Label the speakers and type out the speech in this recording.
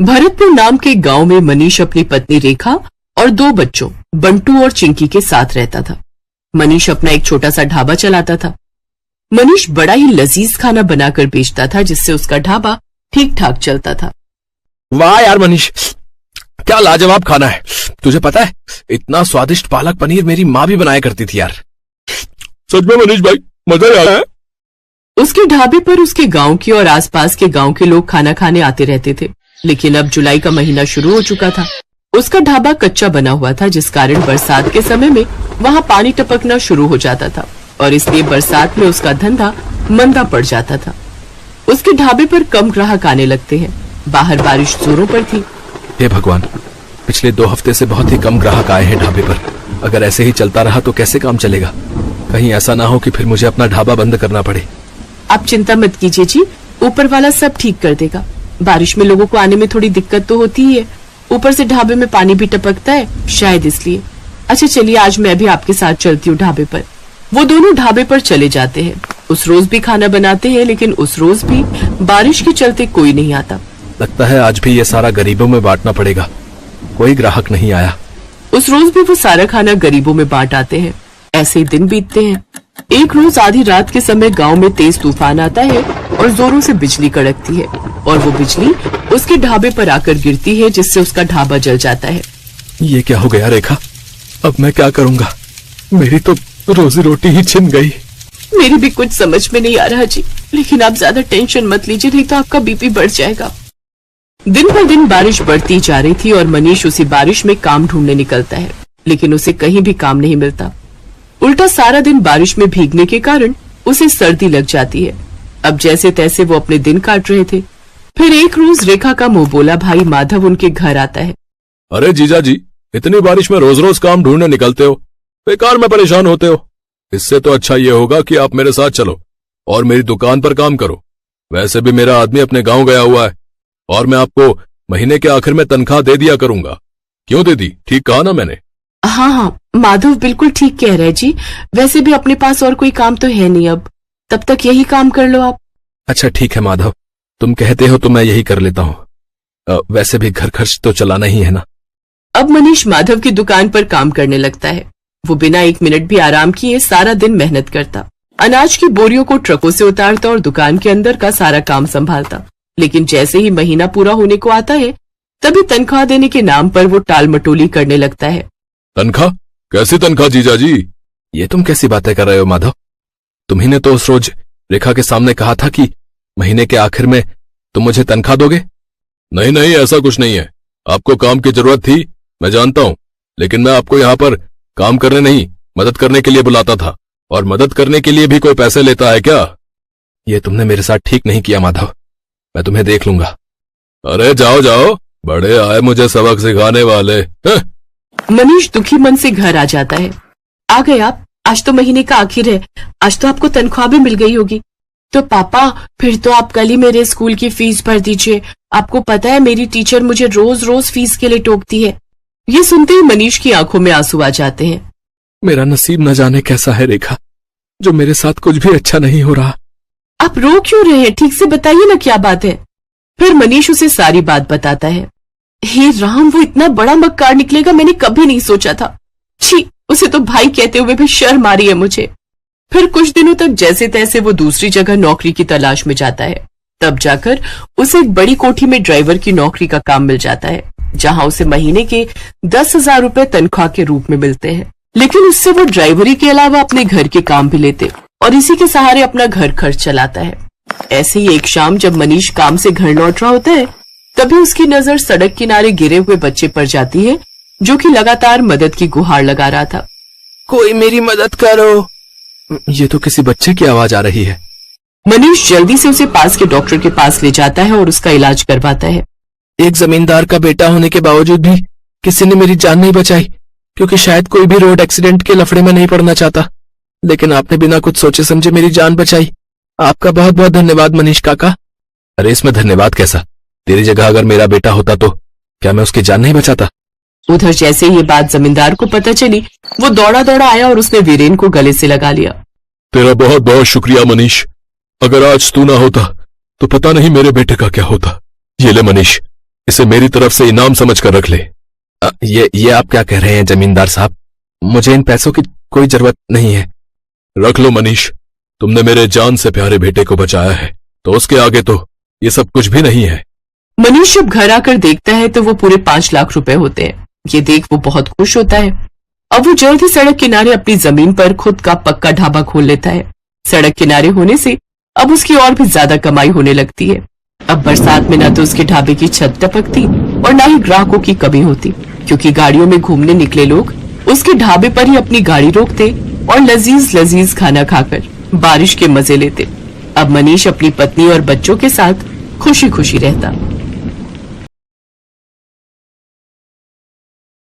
Speaker 1: भरतपुर नाम के गांव में मनीष अपनी पत्नी रेखा और 2 बच्चों बंटू और चिंकी के साथ रहता था। मनीष अपना एक छोटा सा ढाबा चलाता था। मनीष बड़ा ही लजीज खाना बनाकर बेचता था, जिससे उसका ढाबा ठीक ठाक चलता था।
Speaker 2: वाह यार मनीष, क्या लाजवाब खाना है। तुझे पता है, इतना स्वादिष्ट पालक पनीर मेरी माँ भी बनाया करती थी यार। सच में मनीष भाई, मजा आ रहा है।
Speaker 1: उसके ढाबे पर उसके गांव के और आसपास के गांव के लोग खाना खाने आते रहते थे। लेकिन अब जुलाई का महीना शुरू हो चुका था। उसका ढाबा कच्चा बना हुआ था, जिस कारण बरसात के समय में वहां पानी टपकना शुरू हो जाता था और इसलिए बरसात में उसका धंधा मंदा पड़ जाता था। उसके ढाबे पर कम ग्राहक आने लगते हैं। बाहर बारिश जोरों पर थी।
Speaker 2: हे भगवान, पिछले 2 हफ्ते से बहुत ही कम ग्राहक आए हैं ढाबे पर। अगर ऐसे ही चलता रहा तो कैसे काम चलेगा। कहीं ऐसा ना हो कि फिर मुझे अपना ढाबा बंद करना पड़े।
Speaker 1: आप चिंता मत कीजिए जी, ऊपर वाला सब ठीक कर देगा। बारिश में लोगों को आने में थोड़ी दिक्कत तो होती ही है, ऊपर से ढाबे में पानी भी टपकता है, शायद इसलिए। अच्छा चलिए, आज मैं भी आपके साथ चलती हूँ ढाबे पर। वो दोनों ढाबे पर चले जाते हैं। उस रोज भी खाना बनाते हैं, लेकिन उस रोज भी बारिश के चलते कोई नहीं आता।
Speaker 2: लगता है आज भी ये सारा गरीबों में बांटना पड़ेगा। कोई ग्राहक नहीं आया।
Speaker 1: उस रोज भी वो सारा खाना गरीबों में बांट आते हैं। ऐसे ही दिन बीतते हैं। एक रोज आधी रात के समय गांव में तेज तूफान आता है और जोरों से बिजली कड़कती है और वो बिजली उसके ढाबे पर आकर गिरती है, जिससे उसका ढाबा जल जाता है।
Speaker 2: ये क्या हो गया रेखा? अब मैं क्या करूंगा? मेरी तो रोजी रोटी ही छिन गई।
Speaker 1: मेरी भी कुछ समझ में नहीं आ रहा जी, लेकिन आप ज्यादा टेंशन मत लीजिए, नहीं तो आपका बीपी बढ़ जाएगा। दिन पर दिन बारिश बढ़ती जा रही थी और मनीष उसी बारिश में काम ढूंढने निकलता है, लेकिन उसे कहीं भी काम नहीं मिलता। उल्टा सारा दिन बारिश में भीगने के कारण उसे सर्दी लग जाती है। अब जैसे तैसे वो अपने दिन काट रहे थे। फिर एक रोज रेखा का मुंह बोला भाई माधव उनके घर आता है।
Speaker 2: अरे जीजा जी, इतनी बारिश में रोज रोज काम ढूंढने निकलते हो, बेकार में परेशान होते हो। इससे तो अच्छा ये होगा कि आप मेरे साथ चलो और मेरी दुकान पर काम करो। वैसे भी मेरा आदमी अपने गांव गया हुआ है और मैं आपको महीने के आखिर में तनख्वाह दे दिया करूंगा। क्यों दे दी? ठीक कहा ना मैंने?
Speaker 1: हाँ, माधव बिल्कुल ठीक कह रहे जी। वैसे भी अपने पास और कोई काम तो है नहीं अब, तब तक यही काम कर लो आप।
Speaker 2: अच्छा ठीक है माधव, तुम कहते हो तो मैं यही कर लेता हूँ। वैसे भी घर खर्च तो चलाना ही है ना।
Speaker 1: अब मनीष माधव की दुकान पर काम करने लगता है। वो बिना 1 मिनट भी आराम किए सारा दिन मेहनत करता। अनाज की बोरियों को ट्रकों से उतारता और दुकान के अंदर का सारा काम संभालता। लेकिन जैसे ही महीना पूरा होने को आता है, तभी तनख्वाह देने के नाम पर वो टाल मटोली करने लगता है।
Speaker 2: तनख्वाह? कैसी तनख्वाह जीजा जी? ये तुम कैसी बातें कर रहे हो माधव? तुम्ही ने तो उस रोज रेखा के सामने कहा था कि महीने के आखिर में तुम मुझे तनख्वाह दोगे। नहीं नहीं, ऐसा कुछ नहीं है। आपको काम की जरूरत थी, मैं जानता हूँ, लेकिन मैं आपको यहाँ पर काम करने नहीं, मदद करने के लिए बुलाता था। और मदद करने के लिए भी कोई पैसे लेता है क्या? ये तुमने मेरे साथ ठीक नहीं किया माधव, मैं तुम्हें देख लूंगा। अरे जाओ जाओ, बड़े आए मुझे सबक सिखाने वाले।
Speaker 1: मनीष दुखी मन से घर आ जाता है। आ गए आप? आज तो महीने का आखिर है, आज तो आपको तनख्वाह भी मिल गई होगी। तो पापा, फिर तो आप कल ही मेरे स्कूल की फीस भर दीजिए। आपको पता है मेरी टीचर मुझे रोज रोज फीस के लिए टोकती है। ये सुनते ही मनीष की आंखों में आंसू आ जाते हैं।
Speaker 2: मेरा नसीब न जाने कैसा है रेखा, जो मेरे साथ कुछ भी अच्छा नहीं हो रहा।
Speaker 1: आप रो क्यों रहे हैं? ठीक से बताइए ना क्या बात है। फिर मनीष उसे सारी बात बताता है। हे राम, वो इतना बड़ा मक्कार निकलेगा मैंने कभी नहीं सोचा था। छी, उसे तो भाई कहते हुए भी शर्म आ रही है मुझे। फिर कुछ दिनों तक जैसे तैसे वो दूसरी जगह नौकरी की तलाश में जाता है। तब जाकर उसे एक बड़ी कोठी में ड्राइवर की नौकरी का काम मिल जाता है, जहां उसे महीने के 10,000 रुपए तनख्वाह के रूप में मिलते हैं। लेकिन उससे वो ड्राइवरी के अलावा अपने घर के काम भी लेते और इसी के सहारे अपना घर खर्च चलाता है। ऐसे ही एक शाम जब मनीष काम से घर लौट रहा होता है, तभी उसकी नजर सड़क किनारे गिरे हुए बच्चे पर जाती है, जो कि लगातार मदद की गुहार लगा रहा था।
Speaker 2: कोई मेरी मदद करो। ये तो किसी बच्चे की आवाज आ रही है।
Speaker 1: मनीष जल्दी से उसे पास के डॉक्टर के पास ले जाता है और उसका इलाज करवाता है।
Speaker 2: एक जमींदार का बेटा होने के बावजूद भी किसी ने मेरी जान नहीं बचाई, क्योंकि शायद कोई भी रोड एक्सीडेंट के लफड़े में नहीं पड़ना चाहता। लेकिन आपने बिना कुछ सोचे समझे मेरी जान बचाई। आपका बहुत बहुत धन्यवाद मनीष काका। अरे इसमें धन्यवाद कैसा? तेरी जगह अगर मेरा बेटा होता तो क्या मैं उसकी जान नहीं बचाता?
Speaker 1: उधर जैसे ये बात जमींदार को पता चली, वो दौड़ा दौड़ा आया और उसने वीरेन को गले से लगा लिया।
Speaker 2: तेरा बहुत बहुत शुक्रिया मनीष। अगर आज तू ना होता तो पता नहीं मेरे बेटे का क्या होता। ये ले मनीष, इसे मेरी तरफ से इनाम समझकर रख ले। ये आप क्या कह रहे हैं जमींदार साहब? मुझे इन पैसों की कोई जरूरत नहीं है। रख लो मनीष, तुमने मेरे जान से प्यारे बेटे को बचाया है, तो उसके आगे तो ये सब कुछ भी नहीं है।
Speaker 1: मनीष जब घर आकर देखता है तो वो पूरे 5 लाख रुपए होते हैं। ये देख वो बहुत खुश होता है। अब वो जल्द ही सड़क किनारे अपनी जमीन पर खुद का पक्का ढाबा खोल लेता है। सड़क किनारे होने से अब उसकी और भी ज्यादा कमाई होने लगती है। अब बरसात में न तो उसके ढाबे की छत टपकती और न ही ग्राहकों की कमी होती, क्योंकि गाड़ियों में घूमने निकले लोग उसके ढाबे पर ही अपनी गाड़ी रोकते और लजीज लजीज खाना खाकर बारिश के मजे लेते। अब मनीष अपनी पत्नी और बच्चों के साथ खुशी खुशी रहता।